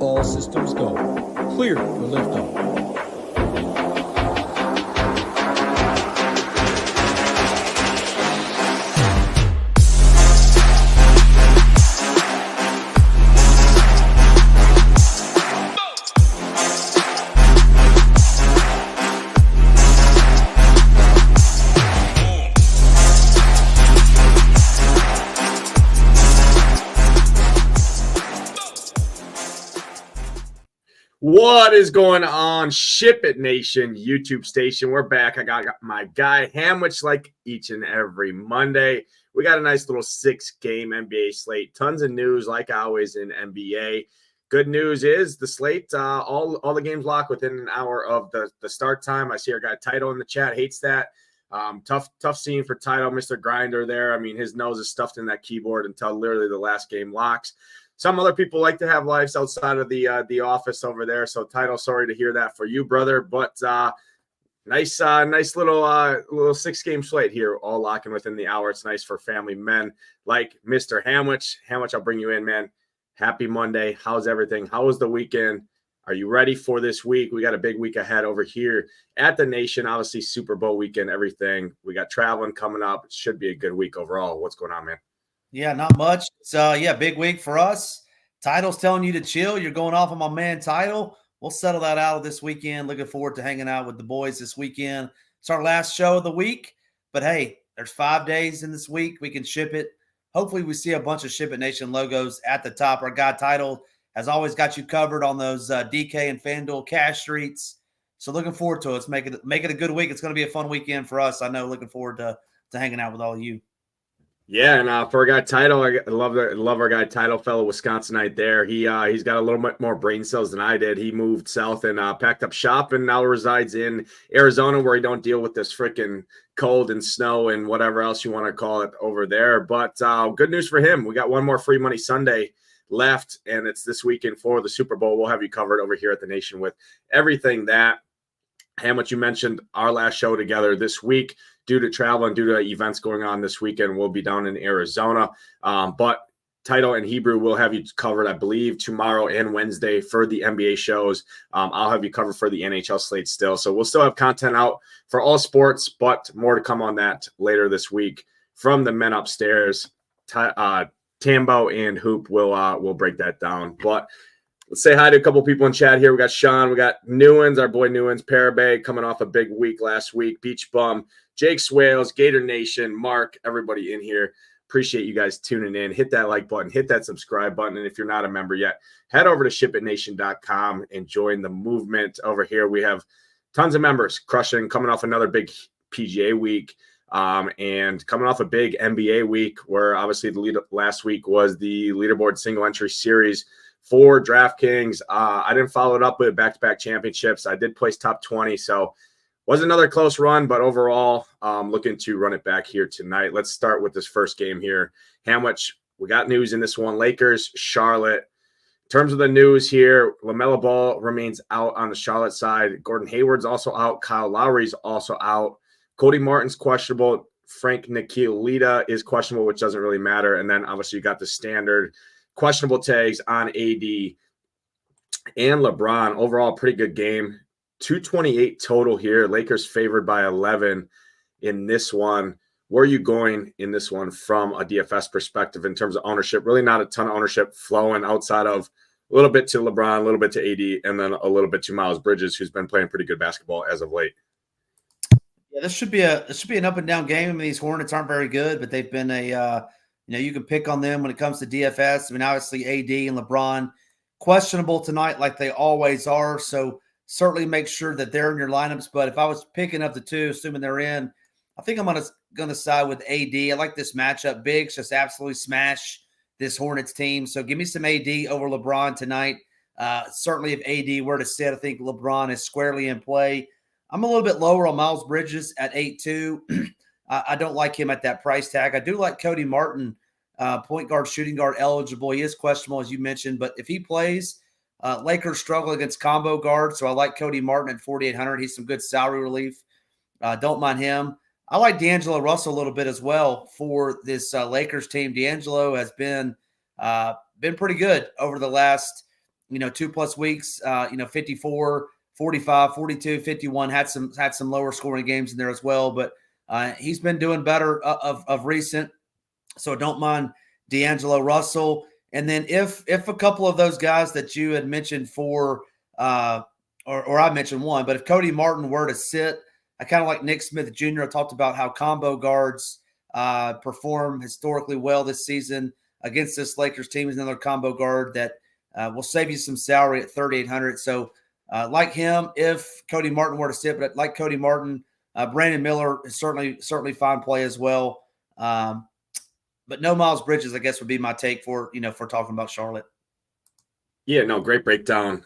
All systems go. Clear for liftoff. What is going on, SHIPIT Nation YouTube station? We're back. I got my guy Hamwich like each and every Monday. We got a nice little 6-game NBA slate. Tons of news like always in NBA. Good news is the slate, all the games locked within an hour of the start time. I see our guy Title in the chat hates that. Tough scene for Title, Mr. Grinder there. I mean, his nose is stuffed in that keyboard until literally the last game locks. Some other people like to have lives outside of the office over there. So, Title, sorry to hear that for you, brother. But nice little 6-game slate here, all locking within the hour. It's nice for family men like Mr. Hamwich. Hamwich, I'll bring you in, man. Happy Monday. How's everything? How was the weekend? Are you ready for this week? We got a big week ahead over here at the Nation. Obviously, Super Bowl weekend, everything. We got traveling coming up. It should be a good week overall. What's going on, man? Yeah, not much. So, big week for us. Title's telling you to chill. You're going off on my man Title. We'll settle that out this weekend. Looking forward to hanging out with the boys this weekend. It's our last show of the week. But, hey, there's 5 days in this week. We can ship it. Hopefully we see a bunch of SHIPIT Nation logos at the top. Our guy Title has always got you covered on those DK and FanDuel cash streets. So looking forward to it. Let's make it a good week. It's going to be a fun weekend for us. I know. Looking forward to hanging out with all of you. Yeah, and for our guy Title, I love our guy Title, fellow Wisconsinite there. He's got a little bit more brain cells than I did. He moved south and packed up shop and now resides in Arizona, where he don't deal with this freaking cold and snow and whatever else you want to call it over there. But good news for him. We got one more Free Money Sunday left, and it's this weekend for the Super Bowl. We'll have you covered over here at the Nation with everything that. Hamlet, you mentioned our last show together this week. Due to travel and due to events going on this weekend, we'll be down in Arizona. But Title and Hebrew will have you covered, I believe, tomorrow and Wednesday for the NBA shows. I'll have you covered for the NHL slate still. So we'll still have content out for all sports, but more to come on that later this week from the men upstairs. Tambo and Hoop will break that down. But let's say hi to a couple people in chat here. We got Sean, we got Newens, our boy Newens, Parabay coming off a big week last week, Beach Bum, Jake Swales, Gator Nation, Mark, everybody in here. Appreciate you guys tuning in. Hit that like button, hit that subscribe button. And if you're not a member yet, head over to shipitnation.com and join the movement over here. We have tons of members crushing, coming off another big PGA week and coming off a big NBA week where obviously the last week was the leaderboard single entry series for DraftKings. I didn't follow it up with back-to-back championships. I did place top 20, so was another close run, but overall, looking to run it back here tonight. Let's start with this first game here. Hamwich, we got news in this one. Lakers, Charlotte. In terms of the news here, LaMelo Ball remains out on the Charlotte side. Gordon Hayward's also out. Kyle Lowry's also out. Cody Martin's questionable. Frank Ntilikina is questionable, which doesn't really matter. And then obviously you got the standard questionable tags on AD and LeBron. Overall, pretty good game. 228 total here. Lakers favored by 11 in this one. Where are you going in this one from a DFS perspective in terms of ownership? Really not a ton of ownership flowing outside of a little bit to LeBron, a little bit to AD, and then a little bit to Miles Bridges, who's been playing pretty good basketball as of late. Yeah, this should be an up and down game. I mean, these Hornets aren't very good, but they've been you can pick on them when it comes to DFS. I mean, obviously AD and LeBron questionable tonight like they always are. So certainly make sure that they're in your lineups. But if I was picking up the two, assuming they're in, I think I'm going to side with AD. I like this matchup. Bigs just absolutely smash this Hornets team. So give me some AD over LeBron tonight. Certainly if AD were to sit, I think LeBron is squarely in play. I'm a little bit lower on Miles Bridges at 8.2. I don't like him at that price tag. I do like Cody Martin, point guard, shooting guard eligible. He is questionable, as you mentioned, but if he plays, Lakers struggle against combo guards, so I like Cody Martin at 4,800. He's some good salary relief. Don't mind him. I like D'Angelo Russell a little bit as well for this Lakers team. D'Angelo has been pretty good over the last 2+ weeks, 54, 45, 42, 51, had some lower scoring games in there as well, but he's been doing better of recent. So don't mind D'Angelo Russell. And then if a couple of those guys that you had mentioned or I mentioned one, but if Cody Martin were to sit, I kind of like Nick Smith Jr. I talked about how combo guards perform historically well this season against this Lakers team. Is another combo guard that will save you some salary at 3,800. So like him, if Cody Martin were to sit, but like Cody Martin, Brandon Miller is certainly fine play as well. But no Miles Bridges, I guess, would be my take for talking about Charlotte. Yeah, no, great breakdown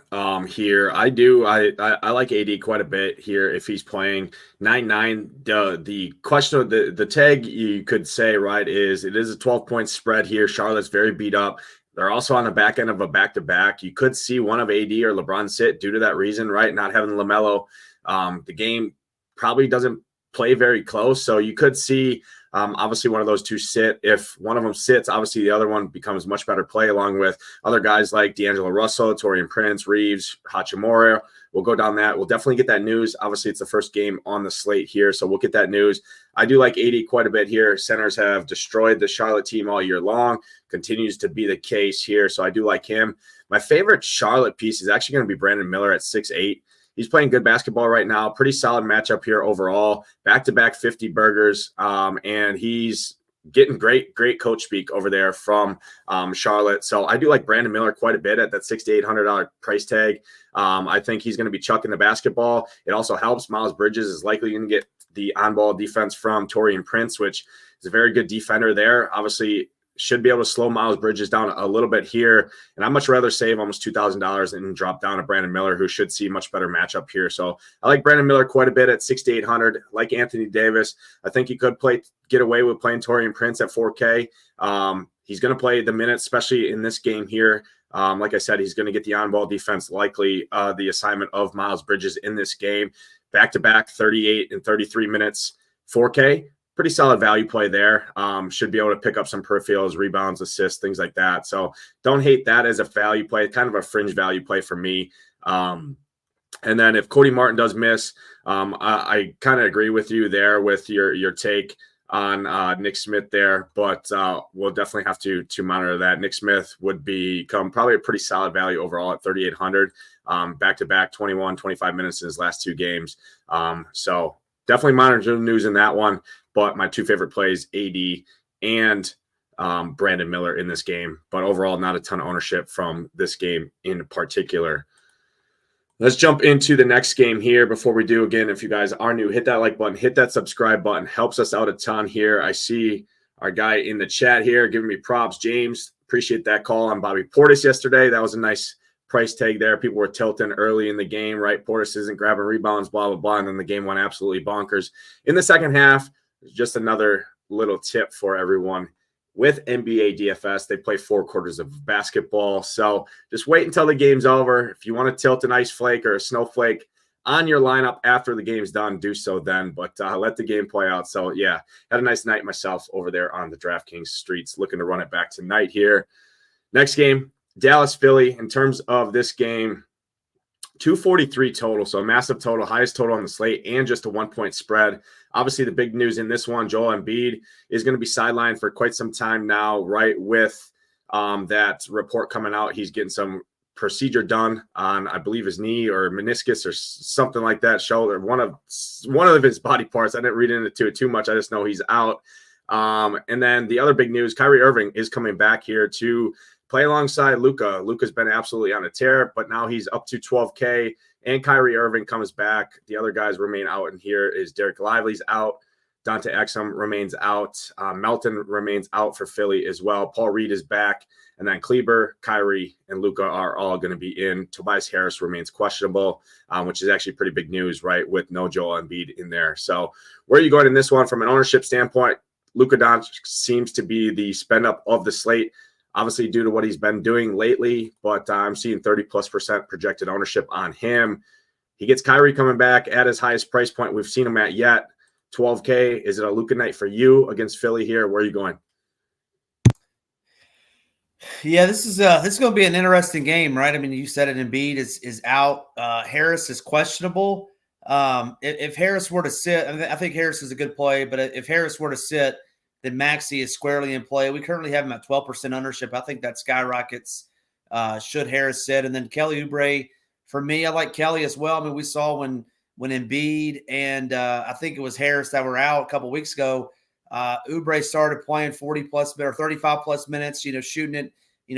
here. I like AD quite a bit here if he's playing 9-9. The question of the tag you could say, right, is it is a 12-point spread here. Charlotte's very beat up. They're also on the back end of a back-to-back. You could see one of AD or LeBron sit due to that reason, right? Not having LaMelo. The game probably doesn't play very close. So you could see obviously one of those two sit. If one of them sits, obviously the other one becomes much better play along with other guys like D'Angelo Russell, Taurean Prince, Reeves, Hachimura. We'll go down that. We'll definitely get that news. Obviously, it's the first game on the slate here, so we'll get that news. I do like AD quite a bit here. Centers have destroyed the Charlotte team all year long. Continues to be the case here, so I do like him. My favorite Charlotte piece is actually going to be Brandon Miller at 6'8". He's playing good basketball right now. Pretty solid matchup here overall. Back-to-back 50 burgers, and he's getting great coach speak over there from Charlotte. So I do like Brandon Miller quite a bit at that $600 to $800 price tag. I think he's going to be chucking the basketball. It also helps. Miles Bridges is likely going to get the on-ball defense from Taurean Prince, which is a very good defender there. Obviously, should be able to slow Miles Bridges down a little bit here. And I'd much rather save almost $2,000 and drop down to Brandon Miller, who should see much better matchup here. So I like Brandon Miller quite a bit at 6 to 800. Like Anthony Davis, I think he could get away with playing Taurean Prince at 4K. He's going to play the minutes, especially in this game here. Like I said, he's going to get the on-ball defense, likely the assignment of Miles Bridges in this game. Back-to-back 38 and 33 minutes, 4K. Pretty solid value play there. Should be able to pick up some peripherals, rebounds, assists, things like that. So don't hate that as a value play, kind of a fringe value play for me. And then if Cody Martin does miss, I kind of agree with you there with your take on Nick Smith there, but we'll definitely have to monitor that. Nick Smith would become probably a pretty solid value overall at 3,800, back-to-back 21, 25 minutes in his last two games. So definitely monitor the news in that one. But my two favorite plays, AD and Brandon Miller in this game. But overall, not a ton of ownership from this game in particular. Let's jump into the next game here. Before we do, again, if you guys are new, hit that like button, hit that subscribe button. Helps us out a ton here. I see our guy in the chat here giving me props. James, appreciate that call on Bobby Portis yesterday. That was a nice price tag there. People were tilting early in the game, right? Portis isn't grabbing rebounds, blah, blah, blah. And then the game went absolutely bonkers. In the second half, just another little tip for everyone. With NBA DFS, they play 4 quarters of basketball. So just wait until the game's over. If you want to tilt an ice flake or a snowflake on your lineup after the game's done, do so then. But let the game play out. So, yeah, had a nice night myself over there on the DraftKings streets. Looking to run it back tonight here. Next game, Dallas-Philly. In terms of this game, 243 total, so a massive total, highest total on the slate, and just a 1-point spread. Obviously, the big news in this one, Joel Embiid is going to be sidelined for quite some time now, right, with that report coming out. He's getting some procedure done on, I believe, his knee or meniscus or something like that, shoulder, one of his body parts. I didn't read into it too much. I just know he's out. And then the other big news, Kyrie Irving is coming back here to play alongside Luka. Luka's been absolutely on a tear, but now he's up to 12K, and Kyrie Irving comes back. The other guys remain out, and here is Derek Lively's out. Dante Exum remains out. Melton remains out for Philly as well. Paul Reed is back, and then Kleber, Kyrie, and Luka are all going to be in. Tobias Harris remains questionable, which is actually pretty big news, right, with no Joel Embiid in there. So where are you going in this one from an ownership standpoint? Luka Doncic seems to be the spend up of the slate, obviously due to what he's been doing lately, but I'm seeing 30+% projected ownership on him. He gets Kyrie coming back at his highest price point we've seen him at yet, 12K. Is it a Luka night for you against Philly here? Where are you going? Yeah, this is going to be an interesting game, right? I mean, you said it. Embiid is out. Harris is questionable. If Harris were to sit, I think Harris is a good play, but if Harris were to sit, then Maxey is squarely in play. We currently have him at 12% ownership. I think that skyrockets should Harris sit, and then Kelly Oubre. For me, I like Kelly as well. I mean, we saw when Embiid and I think it was Harris that were out a couple weeks ago. Oubre started playing 40 plus or 35 plus minutes, shooting it,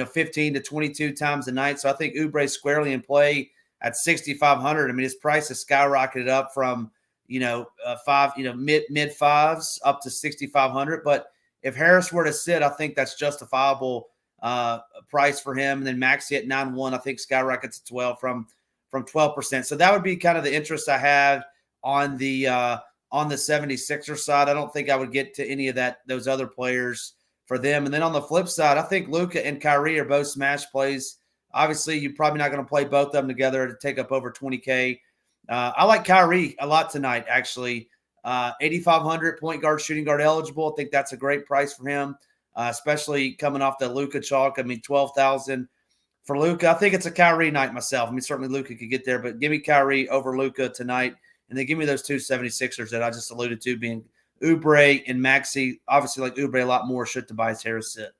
15 to 22 times a night. So I think Oubre squarely in play at 6,500. I mean, his price has skyrocketed up from, mid fives up to 6,500. But if Harris were to sit, I think that's justifiable price for him. And then Maxey at 9-1, I think skyrockets to 12 from 12%. So that would be kind of the interest I had on the 76er side. I don't think I would get to any of those other players for them. And then on the flip side, I think Luka and Kyrie are both smash plays. Obviously, you're probably not going to play both of them together to take up over 20K. I like Kyrie a lot tonight, actually. 8,500 point guard, shooting guard eligible. I think that's a great price for him, especially coming off the Luka chalk. I mean, 12,000 for Luka. I think it's a Kyrie night myself. I mean, certainly Luka could get there, but give me Kyrie over Luka tonight. And then give me those two 76ers that I just alluded to, being Oubre and Maxey. Obviously, like Oubre a lot more should Tobias Harris sit.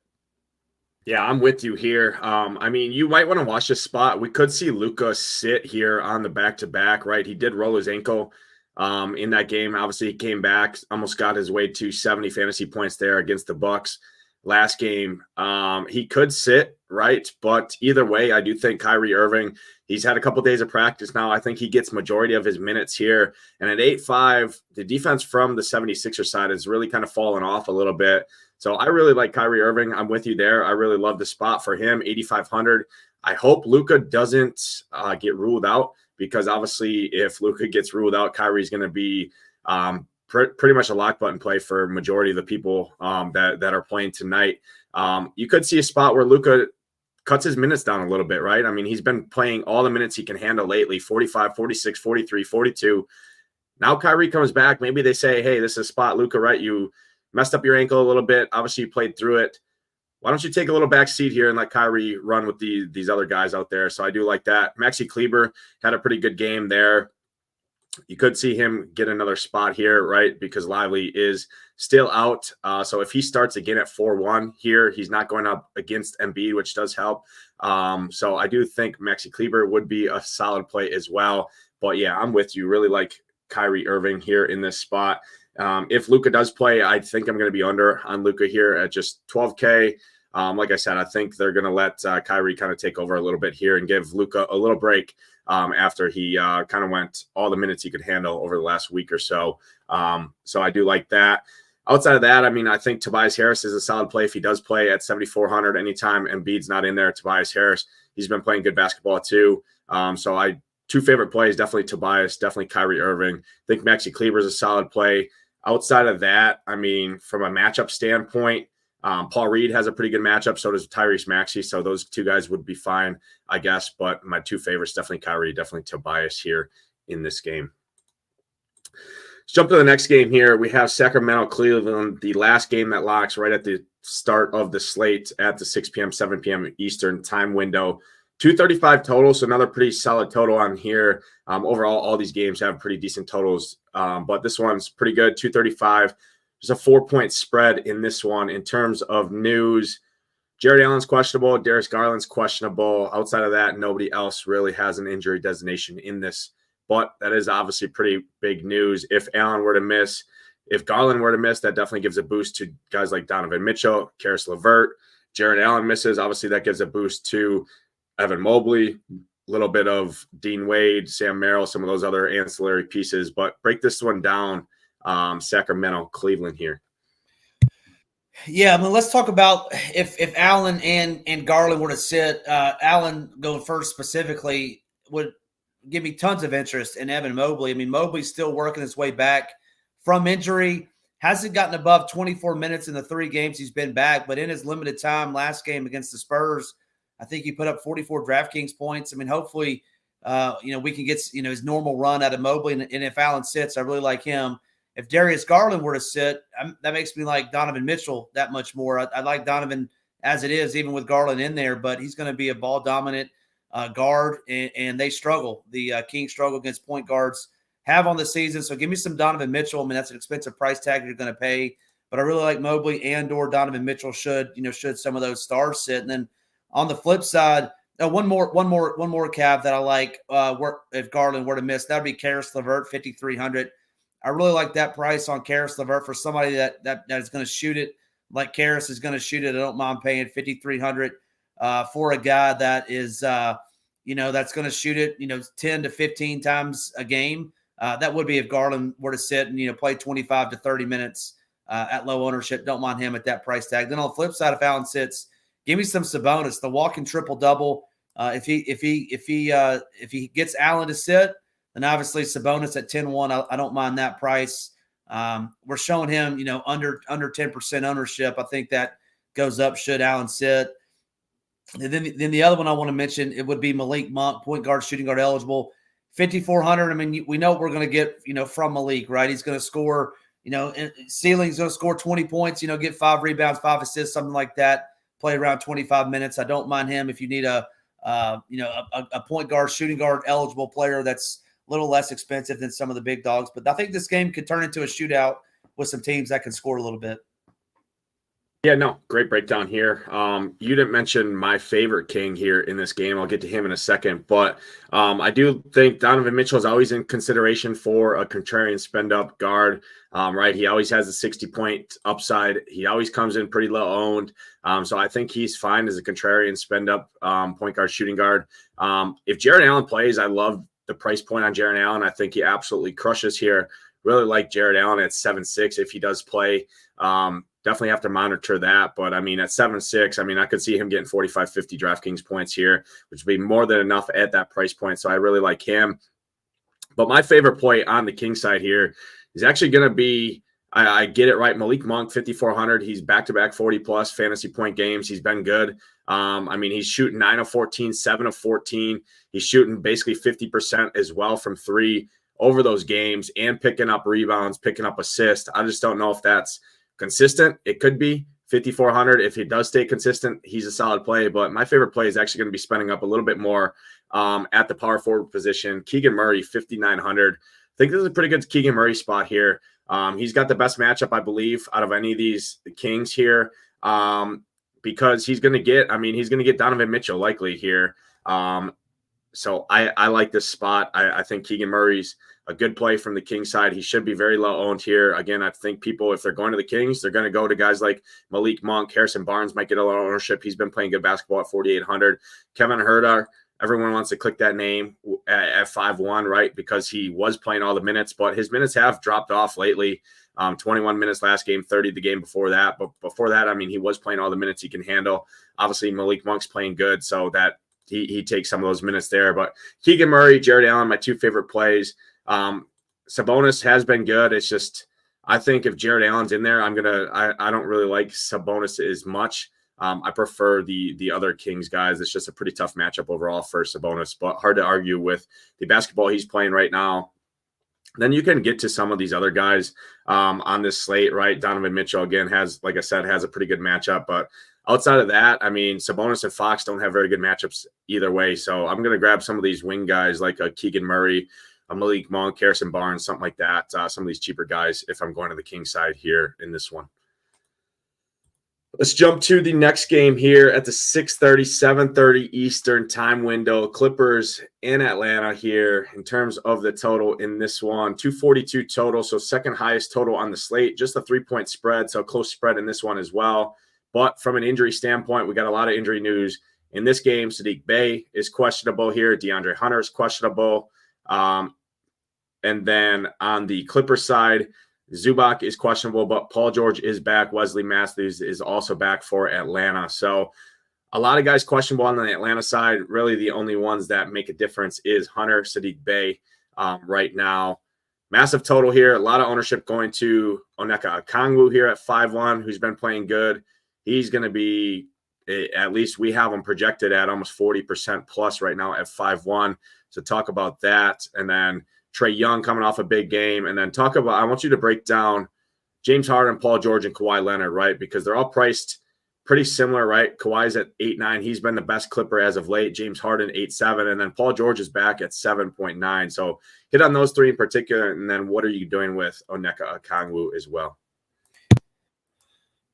Yeah, I'm with you here. I mean, you might want to watch this spot. We could see Luka sit here on the back-to-back, right? He did roll his ankle in that game. Obviously, he came back, almost got his way to 70 fantasy points there against the Bucks last game. He could sit, right? But either way, I do think Kyrie Irving, he's had a couple days of practice now. I think he gets majority of his minutes here. And at 8-5, the defense from the 76er side has really kind of fallen off a little bit. So I really like Kyrie Irving. I'm with you there. I really love the spot for him, 8,500. I hope Luka doesn't get ruled out, because obviously if Luka gets ruled out, Kyrie's going to be pretty much a lock button play for majority of the people that are playing tonight. You could see a spot where Luka cuts his minutes down a little bit, right? I mean, he's been playing all the minutes he can handle lately, 45, 46, 43, 42. Now Kyrie comes back. Maybe they say, hey, this is a spot, Luka, right? You messed up your ankle a little bit. Obviously, you played through it. Why don't you take a little back seat here and let Kyrie run with these other guys out there? So I do like that. Maxi Kleber had a pretty good game there. You could see him get another spot here, right? Because Lively is still out. So if he starts again at 4-1 here, he's not going up against Embiid, which does help. So I do think Maxi Kleber would be a solid play as well. But yeah, I'm with you. Really like Kyrie Irving here in this spot. If Luka does play, I think I'm going to be under on Luka here at just 12K. Like I said, I think they're going to let Kyrie kind of take over a little bit here and give Luka a little break after he kind of went all the minutes he could handle over the last week or so. So I do like that. Outside of that, I mean, I think Tobias Harris is a solid play if he does play at 7,400 anytime Embiid's not in there. Tobias Harris, he's been playing good basketball too. So two favorite plays, definitely Tobias, definitely Kyrie Irving. I think Maxi Kleber is a solid play. Outside of that, I mean, from a matchup standpoint, Paul Reed has a pretty good matchup. So does Tyrese Maxey. So those two guys would be fine, I guess. But my two favorites, definitely Kyrie, definitely Tobias here in this game. Let's jump to the next game here. We have Sacramento, Cleveland, the last game that locks right at the start of the slate at the 6 p.m., 7 p.m. Eastern time window. 235 total, so another pretty solid total on here. Overall, all these games have pretty decent totals, but this one's pretty good, 235. There's a 4-point spread in this one. In terms of news, Jared Allen's questionable, Darius Garland's questionable. Outside of that, nobody else really has an injury designation in this, but that is obviously pretty big news. If Allen were to miss, if Garland were to miss, that definitely gives a boost to guys like Donovan Mitchell, Karis LeVert. Jared Allen misses, obviously that gives a boost to Evan Mobley, a little bit of Dean Wade, Sam Merrill, some of those other ancillary pieces. But break this one down, Sacramento, Cleveland here. Yeah, I mean, let's talk about if Allen and Garland were to sit. Allen going first specifically would give me tons of interest in Evan Mobley. I mean, Mobley's still working his way back from injury. Hasn't gotten above 24 minutes in the 3 games he's been back, but in his limited time last game against the Spurs, I think he put up 44 DraftKings points. I mean, hopefully, we can get, his normal run out of Mobley. And if Allen sits, I really like him. If Darius Garland were to sit, that makes me like Donovan Mitchell that much more. I like Donovan as it is, even with Garland in there, but he's going to be a ball dominant guard, and they struggle. The Kings struggle against point guards have on the season. So give me some Donovan Mitchell. I mean, that's an expensive price tag you're going to pay, but I really like Mobley and or Donovan Mitchell should some of those stars sit. And then on the flip side, one more cab that I like. If Garland were to miss, that would be Karis LeVert, 5,300. I really like that price on Karis LeVert for somebody that is going to shoot it like Karis is going to shoot it. I don't mind paying 5,300 for a guy that is that's going to shoot it 10 to 15 times a game. That would be if Garland were to sit and play 25 to 30 minutes at low ownership. Don't mind him at that price tag. Then on the flip side, if Allen sits, give me some Sabonis, the walking triple double. If he gets Allen to sit, then obviously Sabonis at 10-1. I don't mind that price. We're showing him under 10% ownership. I think that goes up should Allen sit. And then the other one I want to mention, it would be Malik Monk, point guard, shooting guard eligible, 5,400. I mean, we know what we're going to get from Malik, right? He's going to score, ceiling's going to score 20 points, get 5 rebounds, 5 assists, something like that. Play around 25 minutes. I don't mind him if you need a point guard, shooting guard eligible player that's a little less expensive than some of the big dogs. But I think this game could turn into a shootout with some teams that can score a little bit. Yeah, no, great breakdown here. You didn't mention my favorite King here in this game. I'll get to him in a second, but I do think Donovan Mitchell is always in consideration for a contrarian spend-up guard, right? He always has a 60-point upside. He always comes in pretty low owned, so I think he's fine as a contrarian spend-up point guard, shooting guard. If Jared Allen plays, I love the price point on Jared Allen. I think he absolutely crushes here. Really like Jared Allen at 7.6 if he does play. Definitely have to monitor that. But, I mean, at 7.6, I mean, I could see him getting 45, 50 DraftKings points here, which would be more than enough at that price point. So I really like him. But my favorite play on the King side here is actually going to be, I get it right, Malik Monk, 5,400. He's back-to-back 40-plus fantasy point games. He's been good. I mean, he's shooting 9 of 14, 7 of 14. He's shooting basically 50% as well from 3 over those games and picking up rebounds, picking up assists. I just don't know if that's consistent. It could be 5,400. If he does stay consistent, he's a solid play. But my favorite play is actually going to be spending up a little bit more at the power forward position. Keegan Murray, 5,900. I think this is a pretty good Keegan Murray spot here. He's got the best matchup, I believe, out of any of these Kings here because he's going to get Donovan Mitchell likely here. So I like this spot. I think Keegan Murray's a good play from the Kings side. He should be very low owned here. Again, I think people, if they're going to the Kings, they're going to go to guys like Malik Monk. Harrison Barnes might get a lot of ownership. He's been playing good basketball at 4,800. Kevin Huerter, everyone wants to click that name at 5-1, right? Because he was playing all the minutes, but his minutes have dropped off lately. 21 minutes last game, 30 the game before that. But before that, I mean, he was playing all the minutes he can handle. Obviously, Malik Monk's playing good, so that he takes some of those minutes there. But Keegan Murray, Jared Allen, my 2 favorite plays. Sabonis has been good. It's just, I think if Jared Allen's in there, I don't really like Sabonis as much. I prefer the other Kings guys. It's just a pretty tough matchup overall for Sabonis, but hard to argue with the basketball he's playing right now. Then you can get to some of these other guys on this slate, right? Donovan Mitchell, again, has, like I said, has a pretty good matchup, but outside of that, I mean, Sabonis and Fox don't have very good matchups either way. So I'm going to grab some of these wing guys like a Keegan Murray, a Malik Monk, Harrison Barnes, something like that. Some of these cheaper guys if I'm going to the King side here in this one. Let's jump to the next game here at the 6:30, 7:30 Eastern time window. Clippers in Atlanta here in terms of the total in this one. 242 total, so second highest total on the slate. Just a 3-point spread, so close spread in this one as well. But from an injury standpoint, we got a lot of injury news in this game. Saddiq Bey is questionable here. DeAndre Hunter is questionable. And then on the Clippers side, Zubac is questionable, but Paul George is back. Wesley Matthews is also back for Atlanta. So a lot of guys questionable on the Atlanta side. Really the only ones that make a difference is Hunter, Saddiq Bey right now. Massive total here. A lot of ownership going to Onyeka Okongwu here at 5-1, who's been playing good. He's going to be, at least we have him projected at almost 40% plus right now at 5-1. So talk about that. And then Trae Young coming off a big game. And then I want you to break down James Harden, Paul George, and Kawhi Leonard, right? Because they're all priced pretty similar, right? Kawhi's at 8.9. He's been the best Clipper as of late. James Harden 8.7, and then Paul George is back at 7.9. So hit on those three in particular, and then what are you doing with Onyeka Okongwu as well?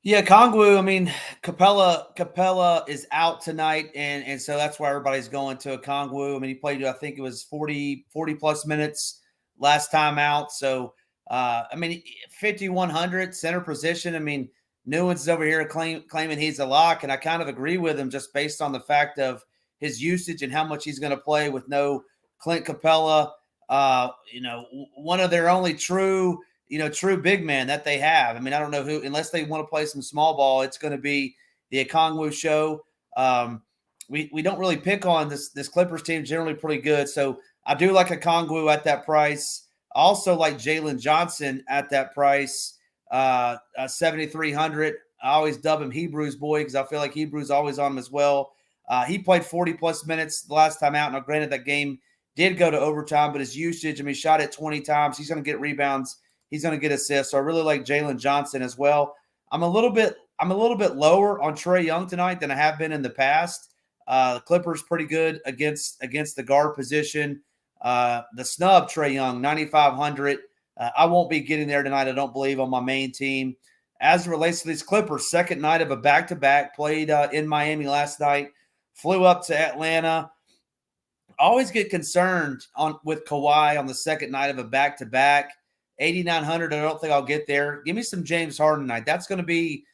Yeah, Okongwu, I mean, Capella is out tonight, and so that's why everybody's going to Okongwu. I mean, he played, I think it was 40 plus minutes last time out. So, I mean, 5,100 center position. I mean, Newens over here claiming he's a lock, and I kind of agree with him just based on the fact of his usage and how much he's going to play with no Clint Capella. One of their only true big man that they have. I mean, I don't know who, unless they want to play some small ball, it's going to be the Okongwu show. We don't really pick on this Clippers team, generally pretty good. So I do like Okongwu at that price. I also like Jalen Johnson at that price, 7,300. I always dub him Hebrews boy because I feel like Hebrews always on him as well. He played 40 plus minutes the last time out. Now, granted, that game did go to overtime, but his usage, I mean, shot it 20 times. He's going to get rebounds. He's going to get assists. So I really like Jalen Johnson as well. I'm a little bit lower on Trae Young tonight than I have been in the past. The Clippers pretty good against the guard position. The snub Trae Young, 9,500. I won't be getting there tonight, I don't believe, on my main team. As it relates to these Clippers, second night of a back-to-back, played in Miami last night, flew up to Atlanta. Always get concerned with Kawhi on the second night of a back-to-back. 8,900, I don't think I'll get there. Give me some James Harden tonight. That's going to be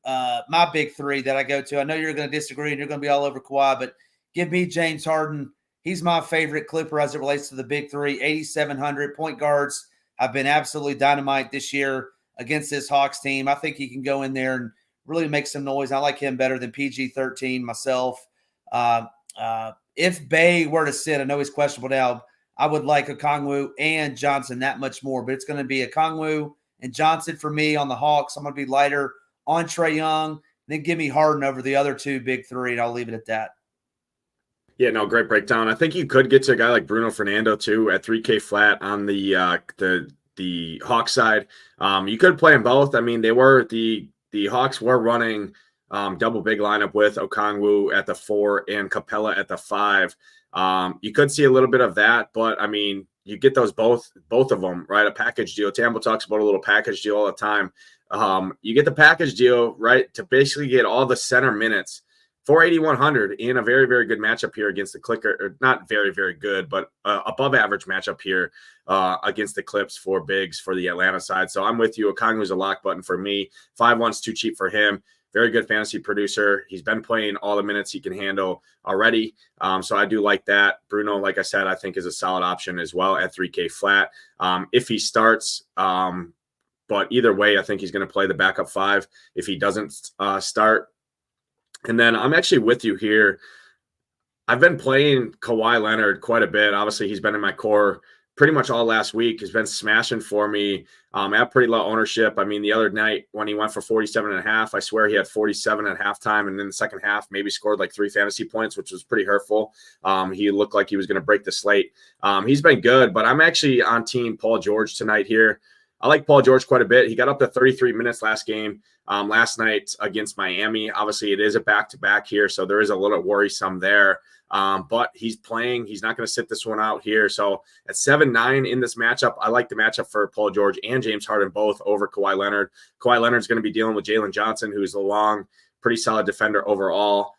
my big three that I go to. I know you're going to disagree and you're going to be all over Kawhi, but give me James Harden. He's my favorite Clipper as it relates to the big three. 8,700 point guards have been absolutely dynamite this year against this Hawks team. I think he can go in there and really make some noise. I like him better than PG-13 myself. If Bay were to sit, I know he's questionable now, I would like Okongwu and Johnson that much more, but it's going to be Okongwu and Johnson for me on the Hawks. I'm going to be lighter on Trae Young, then give me Harden over the other two big three, and I'll leave it at that. Yeah, no, great breakdown. I think you could get to a guy like Bruno Fernando too at 3K flat on the Hawks side. You could play them both. I mean, the Hawks were running double big lineup with Okongwu at the 4 and Capella at the 5. You could see a little bit of that, but I mean, you get those both of them, right? A package deal. Tambo talks about a little package deal all the time. You get the package deal, right, to basically get all the center minutes for 8,100 in a very, very good matchup here against the Clicker, or not very, very good, but above average matchup here against the Clips for bigs for the Atlanta side. So I'm with you. Okongwu's a lock button for me. 5-1's too cheap for him. Very good fantasy producer. He's been playing all the minutes he can handle already. So I do like that. Bruno, like I said, I think is a solid option as well at 3K flat. If he starts, but either way, I think he's going to play the backup 5 if he doesn't start. And then I'm actually with you here. I've been playing Kawhi Leonard quite a bit. Obviously, he's been in my core pretty much all last week. He's been smashing for me at pretty low ownership. I mean, the other night when he went for 47.5, I swear he had 47 at halftime, and in the second half maybe scored like 3 fantasy points, which was pretty hurtful. He looked like he was going to break the slate. He's been good, but I'm actually on team Paul George tonight here. I like Paul George quite a bit. He got up to 33 minutes last night against Miami. Obviously, it is a back-to-back here, so there is a little worrisome there. But he's playing. He's not going to sit this one out here. So at 7-9 in this matchup, I like the matchup for Paul George and James Harden both over Kawhi Leonard. Kawhi Leonard's going to be dealing with Jalen Johnson, who's a long, pretty solid defender overall.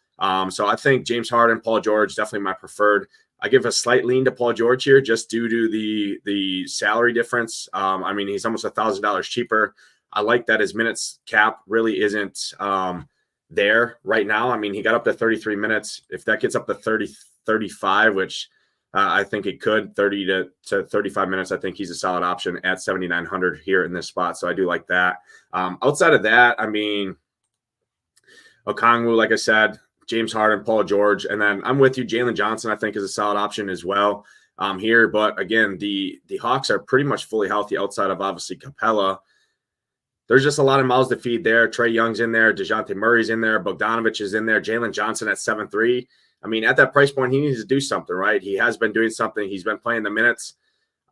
So I think James Harden, Paul George, definitely my preferred. I give a slight lean to Paul George here just due to the salary difference. I mean, he's almost $1,000 cheaper. I like that his minutes cap really isn't there right now. I mean, he got up to 33 minutes. If that gets up to 30, 35, which I think it could, 30 to 35 minutes, I think he's a solid option at 7,900 here in this spot. So I do like that. Outside of that, I mean, Okongwu, like I said, James Harden, Paul George, and then I'm with you. Jalen Johnson, I think, is a solid option as well here. But again, the Hawks are pretty much fully healthy outside of obviously Capella. There's just a lot of mouths to feed there. Trae Young's in there. DeJounte Murray's in there. Bogdanovich is in there. Jalen Johnson at 7.3. I mean, at that price point, he needs to do something, right? He has been doing something. He's been playing the minutes.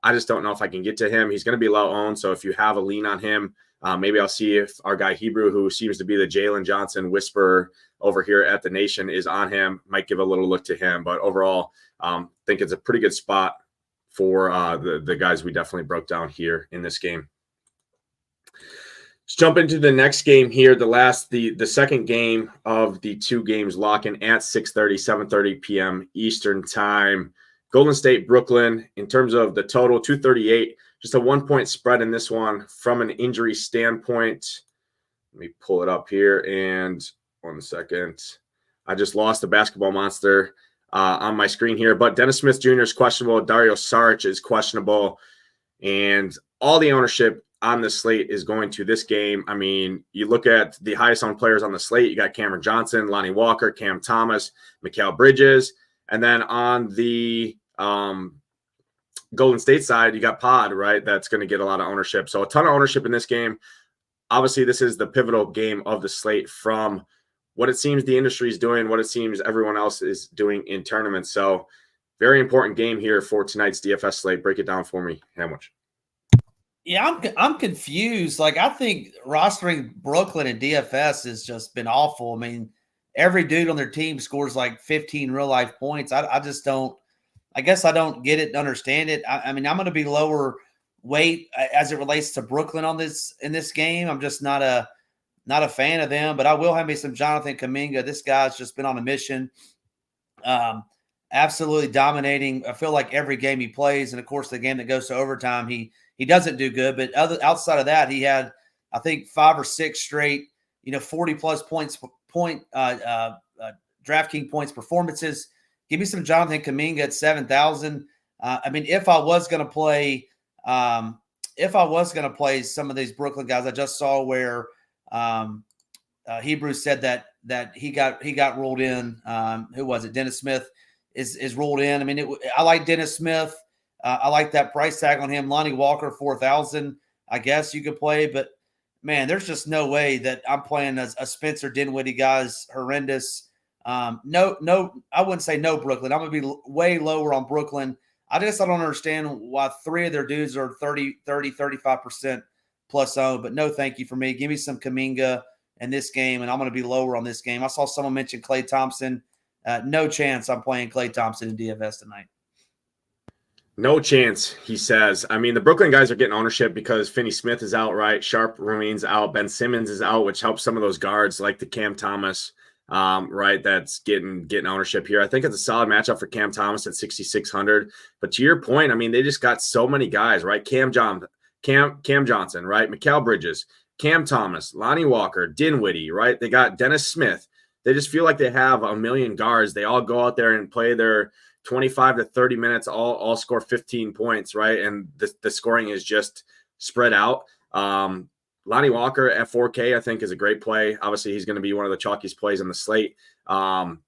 I just don't know if I can get to him. He's going to be low owned. So if you have a lean on him, Maybe I'll see if our guy Hebrew, who seems to be the Jalen Johnson whisperer over here at the Nation, is on him. Might give a little look to him. But overall, think it's a pretty good spot for the guys we definitely broke down here in this game. Let's jump into the next game here. The second game of the two games locking at 6:30, 7:30 p.m. Eastern time. Golden State, Brooklyn. In terms of the total, 238. Just a 1-point spread in this one from an injury standpoint. Let me pull it up here. And 1 second. I just lost the basketball monster on my screen here. But Dennis Smith Jr. is questionable. Dario Saric is questionable. And all the ownership on the slate is going to this game. I mean, you look at the highest owned players on the slate. You got Cameron Johnson, Lonnie Walker, Cam Thomas, Mikal Bridges. And then on the Golden State side, you got Pod, right? That's going to get a lot of ownership. So a ton of ownership in this game. Obviously, this is the pivotal game of the slate from what it seems the industry is doing, what it seems everyone else is doing in tournaments. So very important game here for tonight's DFS slate. Break it down for me, Hamwich. Yeah, I'm confused. Like, I think rostering Brooklyn and DFS has just been awful. I mean, every dude on their team scores like 15 real life points. I just don't. I guess I don't get it and understand it. I mean, I'm going to be lower weight as it relates to Brooklyn in this game. I'm just not a fan of them, but I will have me some Jonathan Kuminga. This guy's just been on a mission, absolutely dominating. I feel like every game he plays, and of course the game that goes to overtime, he doesn't do good. But outside of that, he had, I think, 5 or 6 straight, 40 plus DraftKings points performances. Give me some Jonathan Kuminga at 7,000. I mean, if I was going to play some of these Brooklyn guys, I just saw where Hebrew said that he got ruled in. Who was it? Dennis Smith is ruled in. I mean, I like Dennis Smith. I like that price tag on him. Lonnie Walker, 4,000. I guess you could play, but man, there's just no way that I'm playing a Spencer Dinwiddie guy's horrendous. No, I wouldn't say no Brooklyn. I'm going to be way lower on Brooklyn. I don't understand why 3 of their dudes are 35% plus owned, but no thank you for me. Give me some Kuminga in this game, and I'm going to be lower on this game. I saw someone mention Klay Thompson. No chance I'm playing Klay Thompson in DFS tonight. No chance, he says. I mean, the Brooklyn guys are getting ownership because Finney Smith is out, right? Sharp remains out. Ben Simmons is out, which helps some of those guards like the Cam Thomas, right? That's getting ownership here. I think it's a solid matchup for Cam Thomas at 6,600. But to your point, I mean, they just got so many guys, right? Cam Johnson, right? Mikal Bridges, Cam Thomas, Lonnie Walker, Dinwiddie, right? They got Dennis Smith. They just feel like they have a million guards. They all go out there and play their 25 to 30 minutes, all score 15 points, right? And the scoring is just spread out. Lonnie Walker at 4K, I think, is a great play. Obviously, he's going to be one of the chalkiest plays on the slate.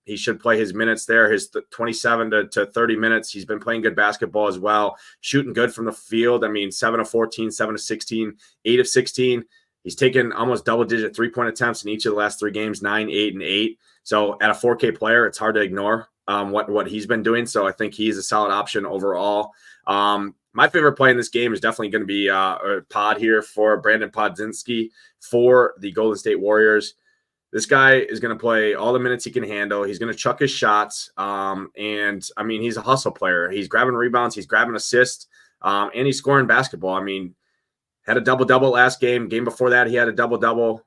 He should play his minutes there, his 27 to 30 minutes. He's been playing good basketball as well, shooting good from the field. I mean, 7 of 14, 7 of 16, 8 of 16. He's taken almost double-digit three-point attempts in each of the last 3 games, 9, 8, and 8. So at a 4K player, it's hard to ignore what he's been doing. So I think he's a solid option overall. My favorite play in this game is definitely going to be a pod here for Brandon Podzinski for the Golden State Warriors. This guy is going to play all the minutes he can handle. He's going to chuck his shots. And, I mean, he's a hustle player. He's grabbing rebounds. He's grabbing assists. And he's scoring basketball. I mean, had a double-double last game. Game before that, he had a double-double.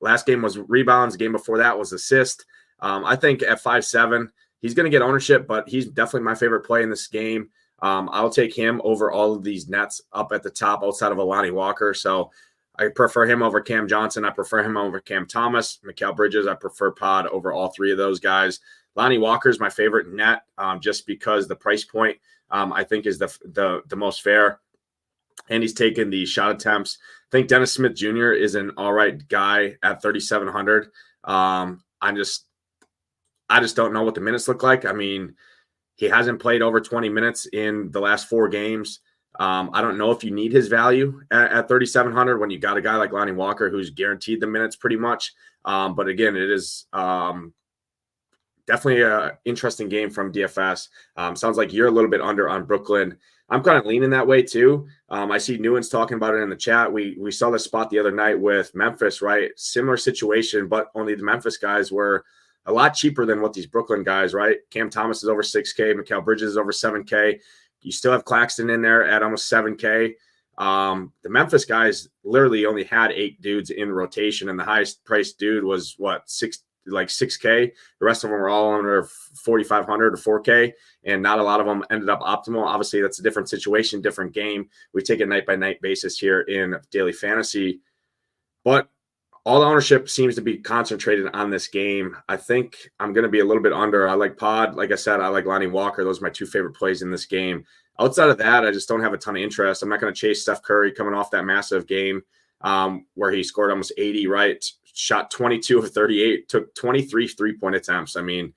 Last game was rebounds. Game before that was assist. I think at 5'7", he's going to get ownership, but he's definitely my favorite play in this game. I'll take him over all of these nets up at the top outside of Lonnie Walker. So I prefer him over Cam Johnson. I prefer him over Cam Thomas. Mikal Bridges, I prefer Pod over all 3 of those guys. Lonnie Walker is my favorite net just because the price point I think is the most fair. And he's taken the shot attempts. I think Dennis Smith Jr. is an all right guy at 3,700. I just don't know what the minutes look like. I mean, he hasn't played over 20 minutes in the last 4 games. I don't know if you need his value at 3,700 when you got a guy like Lonnie Walker who's guaranteed the minutes pretty much. But again, it is Dennis definitely a interesting game from DFS. Sounds like you're a little bit under on Brooklyn. I'm kind of leaning that way too. I see Newens talking about it in the chat. We saw this spot the other night with Memphis, right? Similar situation, but only the Memphis guys were a lot cheaper than what these Brooklyn guys, right? Cam Thomas is over 6K. Mikal Bridges is over 7K. You still have Claxton in there at almost 7K. The Memphis guys literally only had 8 dudes in rotation, and the highest priced dude was what, 6K. The rest of them were all under 4,500 or 4K, and not a lot of them ended up optimal. Obviously, that's a different situation, different game. We take a night by night basis here in daily fantasy, but all the ownership seems to be concentrated on this game. I think I'm going to be a little bit under. I like Pod. Like I said, I like Lonnie Walker. Those are my 2 favorite plays in this game. Outside of that, I just don't have a ton of interest. I'm not going to chase Steph Curry coming off that massive game where he scored almost 80, right? Shot 22 of 38, took 23 3-point attempts. I mean,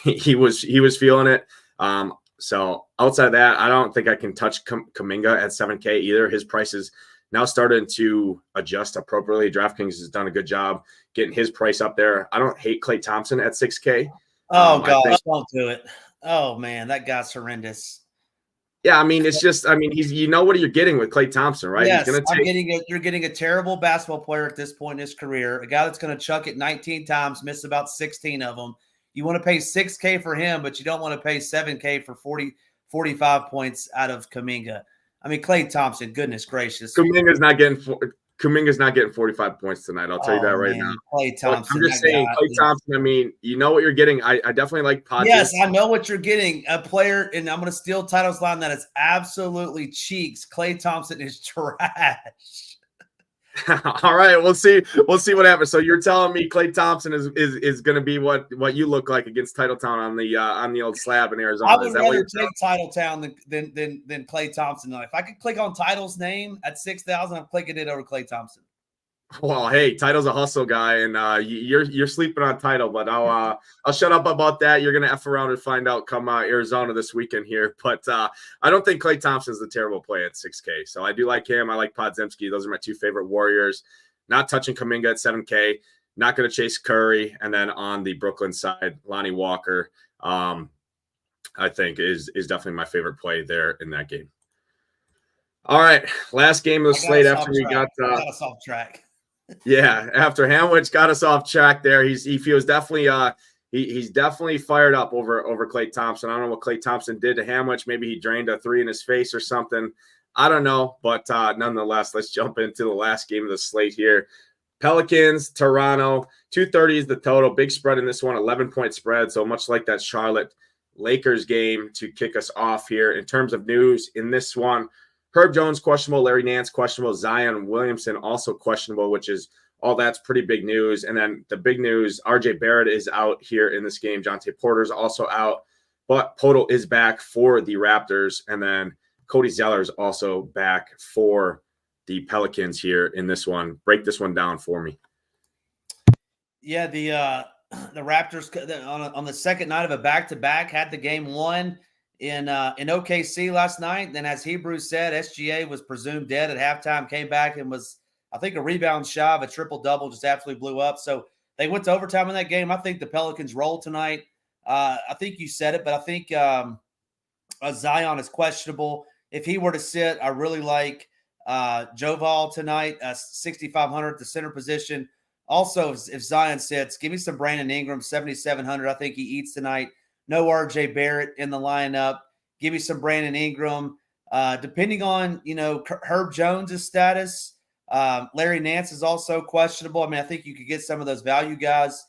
he was feeling it. So outside of that, I don't think I can touch Kuminga at 7K either. His price is now starting to adjust appropriately. DraftKings has done a good job getting his price up there. I don't hate Klay Thompson at 6K. Oh, gosh, don't do it. Oh, man, that guy's horrendous. Yeah, I mean, it's just, I mean, he's, you know what you're getting with Klay Thompson, right? Yes, he's gonna you're getting a terrible basketball player at this point in his career, a guy that's going to chuck it 19 times, miss about 16 of them. You want to pay 6K for him, but you don't want to pay 7K for 45 points out of Kuminga. I mean, Klay Thompson, goodness gracious. Kuminga's not getting 45 points tonight. I'll tell you that right now. Klay Thompson. I'm just saying, Klay Thompson, I mean, you know what you're getting. I definitely like Pod. Yes, I know what you're getting. A player, and I'm going to steal Title's line that is absolutely cheeks. Klay Thompson is trash. All right, we'll see. We'll see what happens. So you're telling me Klay Thompson is going to be what you look like against Titletown on the old slab in Arizona. I would rather take Titletown than Klay Thompson. If I could click on Title's name at 6,000, I'm clicking it over Klay Thompson. Well, hey, Title's a hustle guy, and you're sleeping on Title, but I'll shut up about that. You're gonna F around and find out come Arizona this weekend here. But I don't think Klay Thompson's a terrible play at 6K. So I do like him. I like Podziemski. Those are my 2 favorite Warriors. Not touching Kuminga at 7K. Not gonna chase Curry. And then on the Brooklyn side, Lonnie Walker, I think is definitely my favorite play there in that game. All right, last game of the slate after we got us off track. Yeah, after Hamwich got us off track there, he feels definitely he's definitely fired up over Klay Thompson. I don't know what Klay Thompson did to Hamwich. Maybe he drained a 3 in his face or something. I don't know, but nonetheless, let's jump into the last game of the slate here. Pelicans, Toronto, 230 is the total. Big spread in this one, 11-point spread. So much like that Charlotte Lakers game to kick us off here. In terms of news in this one, Herb Jones questionable, Larry Nance questionable, Zion Williamson also questionable, which is all that's pretty big news. And then the big news, RJ Barrett is out here in this game. Jonte Porter's also out, but Poto is back for the Raptors. And then Cody Zeller is also back for the Pelicans here in this one. Break this one down for me. Yeah, the Raptors on the second night of a back-to-back had the game won in OKC last night. Then, as Hebrews said, SGA was presumed dead at halftime, came back and was, I think, a rebound shy of a triple-double, just absolutely blew up. So they went to overtime in that game. I think the Pelicans roll tonight. I think you said it, but I think Zion is questionable. If he were to sit, I really like Joval tonight, 6,500 at the center position. Also, if Zion sits, give me some Brandon Ingram, 7,700. I think he eats tonight. No RJ Barrett in the lineup. Give me some Brandon Ingram. Depending on, Herb Jones' status, Larry Nance is also questionable. I mean, I think you could get some of those value guys.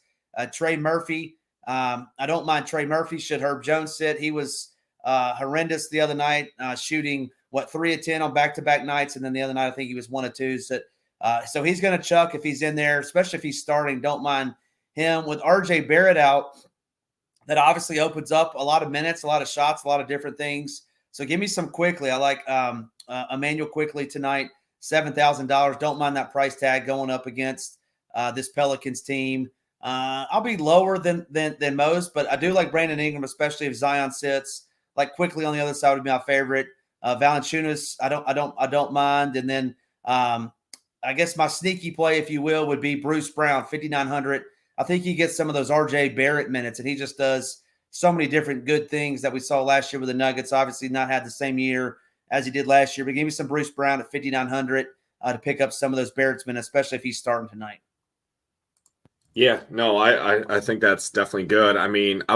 Trey Murphy. I don't mind Trey Murphy should Herb Jones sit. He was horrendous the other night, shooting, 3 of 10 on back-to-back nights. And then the other night, I think he was 1 of 2. So he's going to chuck if he's in there, especially if he's starting. Don't mind him. With RJ Barrett out, that obviously opens up a lot of minutes, a lot of shots, a lot of different things. So give me some Quickly. I like Emmanuel Quickly tonight, $7,000. Don't mind that price tag going up against this Pelicans team. I'll be lower than most, but I do like Brandon Ingram, especially if Zion sits. Like Quickly on the other side would be my favorite. Valanciunas, I don't mind. And then I guess my sneaky play, if you will, would be Bruce Brown, 5,900 I think he gets some of those RJ Barrett minutes, and he just does so many different good things that we saw last year with the Nuggets. Obviously not had the same year as he did last year, but give me some Bruce Brown at 5,900 to pick up some of those Barrett's minutes, especially if he's starting tonight. Yeah, no, I think that's definitely good. I mean, I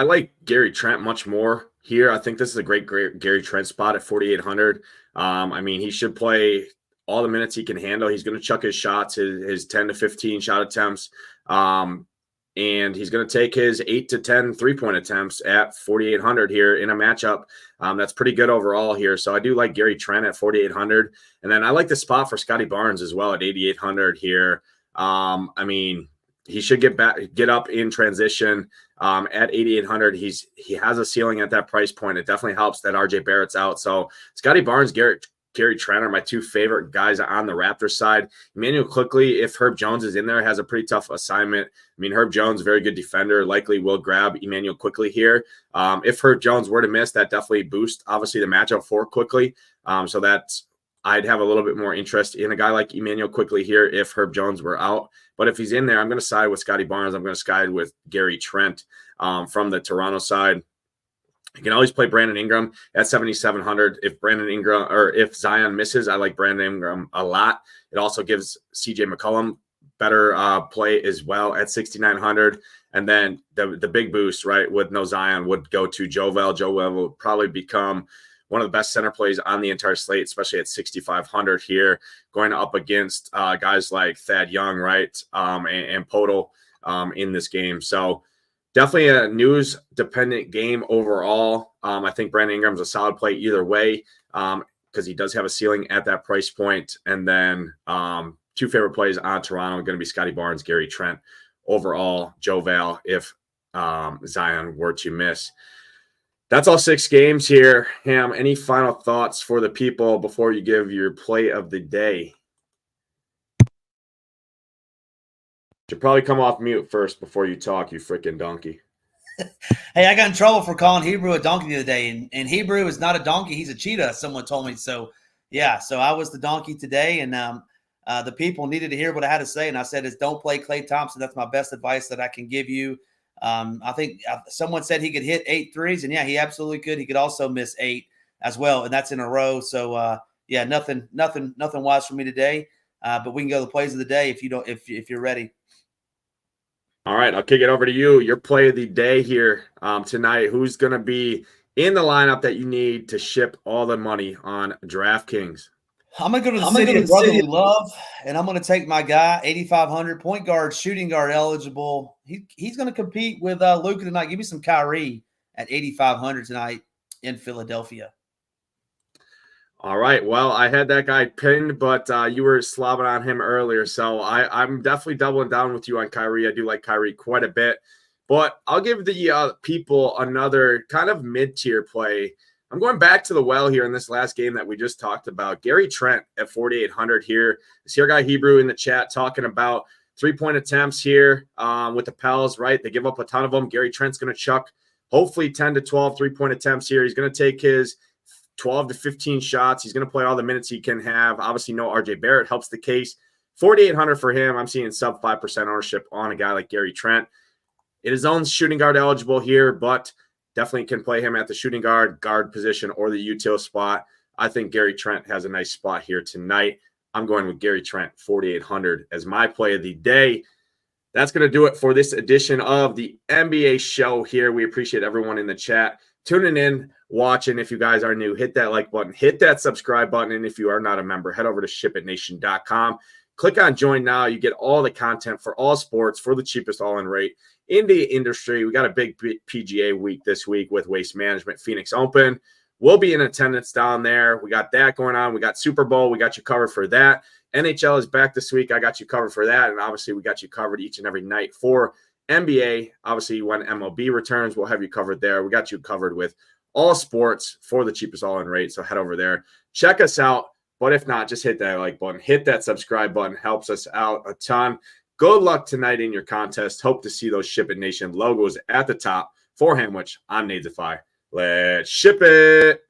like Gary Trent much more here. I think this is a great Gary Trent spot at 4,800. I mean, he should play all the minutes he can handle. He's going to chuck his shots, his 10 to 15 shot attempts. And he's going to take his 8 to 10 3-point attempts at 4,800 here in a matchup. That's pretty good overall here. So I do like Gary Trent at 4,800. And then I like the spot for Scotty Barnes as well at 8,800 here. I mean, he should get up in transition at 8,800. He has a ceiling at that price point. It definitely helps that RJ Barrett's out. So Scotty Barnes, Gary Trent are my two favorite guys on the Raptors side. Emmanuel Quickly, if Herb Jones is in there, has a pretty tough assignment. I mean, Herb Jones, very good defender, likely will grab Emmanuel Quickly here. If Herb Jones were to miss, that definitely boosts, obviously, the matchup for Quickly. So that's I'd have a little bit more interest in a guy like Emmanuel Quickly here if Herb Jones were out. But if he's in there, I'm going to side with Scotty Barnes. I'm going to side with Gary Trent from the Toronto side. You can always play Brandon Ingram at 7,700. If Zion misses, I like Brandon Ingram a lot. It also gives CJ McCollum better play as well at 6,900. And then the big boost, right, with no Zion would go to Jovel. Jovel will probably become one of the best center plays on the entire slate, especially at 6,500 here, going up against guys like Thad Young, right, and Podol in this game. So definitely a news-dependent game overall. I think Brandon Ingram's a solid play either way because he does have a ceiling at that price point. And then two favorite plays on Toronto are going to be Scotty Barnes, Gary Trent. Overall, Jovel if Zion were to miss. That's all 6 games here. Ham, any final thoughts for the people before you give your play of the day? Should probably come off mute first before you talk, you freaking donkey. Hey, I got in trouble for calling Hebrew a donkey the other day, and Hebrew is not a donkey; he's a cheetah. Someone told me so. Yeah, so I was the donkey today, and the people needed to hear what I had to say, and I said, "Don't play Klay Thompson. That's my best advice that I can give you." I think someone said he could hit 8 threes, and yeah, he absolutely could. He could also miss 8 as well, and that's in a row. So yeah, nothing wise for me today. But we can go to the plays of the day if you're ready. All right, I'll kick it over to you. Your play of the day here tonight. Who's going to be in the lineup that you need to ship all the money on DraftKings? I'm going to go to the city of brotherly love, and I'm going to take my guy, 8,500, point guard, shooting guard eligible. He's going to compete with Luka tonight. Give me some Kyrie at 8,500 tonight in Philadelphia. All right. Well, I had that guy pinned, but you were slobbing on him earlier. So I'm definitely doubling down with you on Kyrie. I do like Kyrie quite a bit. But I'll give the people another kind of mid-tier play. I'm going back to the well here in this last game that we just talked about. Gary Trent at 4,800 here. I see our guy Hebrew in the chat talking about 3-point attempts here with the Pels, right? They give up a ton of them. Gary Trent's going to chuck hopefully 10 to 12 3-point attempts here. He's going to take his 12 to 15 shots. He's going to play all the minutes he can have. Obviously, no RJ Barrett helps the case. 4,800 for him. I'm seeing sub 5% ownership on a guy like Gary Trent. It is own shooting guard eligible here, but definitely can play him at the shooting guard position or the util spot. I think Gary Trent has a nice spot here tonight. I'm going with Gary Trent, 4,800 as my play of the day. That's going to do it for this edition of the NBA show here. We appreciate everyone in the chat tuning in, watching. If you guys are new, hit that like button, hit that subscribe button. And if you are not a member, head over to shipitnation.com. Click on join now. You get all the content for all sports for the cheapest all-in rate in the industry. We got a big PGA week this week with Waste Management Phoenix Open. We'll be in attendance down there. We got that going on. We got Super Bowl. We got you covered for that. NHL is back this week. I got you covered for that. And obviously we got you covered each and every night for NBA. Obviously when MLB returns, we'll have you covered there. We got you covered with all sports for the cheapest all-in rate. So head over there. Check us out. But if not, just hit that like button. Hit that subscribe button. Helps us out a ton. Good luck tonight in your contest. Hope to see those Ship It Nation logos at the top. For Hamwich, I'm Nadesify. Let's ship it.